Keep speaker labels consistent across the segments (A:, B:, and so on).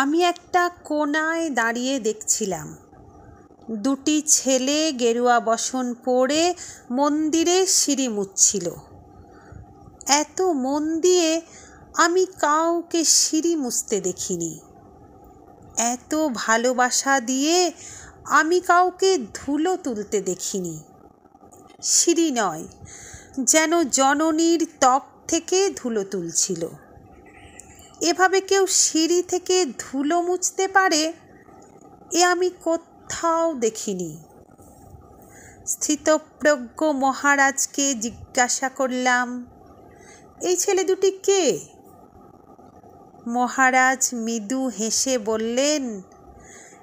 A: আমি একটা কোণায় দাঁড়িয়ে দেখছিলাম দুটি ছেলে গেরুয়া বসন পরে মন্দিরে সিঁড়ি মুছছিল। এত মন দিয়ে আমি কাউকে সিঁড়ি মুছতে দেখিনি। এত ভালোবাসা দিয়ে আমি কাউকে ধুলো তুলতে দেখিনি। সিঁড়ি নয়, যেন জননীর ত্বক থেকে ধুলো তুলছিল। এভাবে কেউ সিঁড়ি থেকে ধুলো মুছতে পারে এ আমি কোথাও দেখিনি। স্থিতপ্রজ্ঞ মহারাজকে জিজ্ঞাসা করলাম, এই ছেলে দুটি কে? মহারাজ মৃদু হেসে বললেন,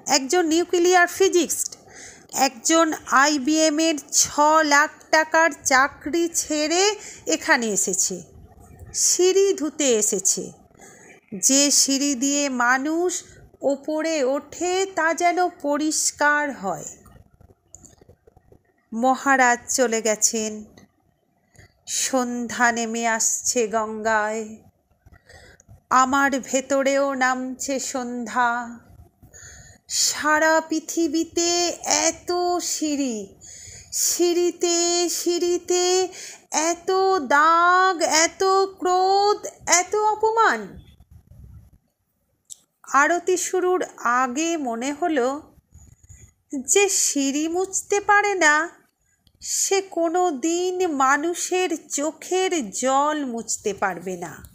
A: একজন নিউক্লিয়ার ফিজিক্সট, একজন IBM-এর 6 লাখ টাকার চাকরি ছেড়ে এখানে এসেছে। সিঁড়ি ধুতে এসেছে। যে সিঁড়ি দিয়ে মানুষ ওপরে ওঠে তা যেন পরিষ্কার হয়। মহারাজ চলে গেছেন। সন্ধ্যা নেমে আসছে গঙ্গায়। আমার ভেতরেও নামছে সন্ধ্যা। সারা পৃথিবীতে এত সিঁড়ি, সিঁড়িতে সিঁড়িতে এত দাগ, এত ক্রোধ, এত অপমান। আরতি শুরুর আগে মনে হলো, যে সিঁড়ি মুছতে পারে না সে কোনো দিন মানুষের চোখের জল মুছতে পারবে না।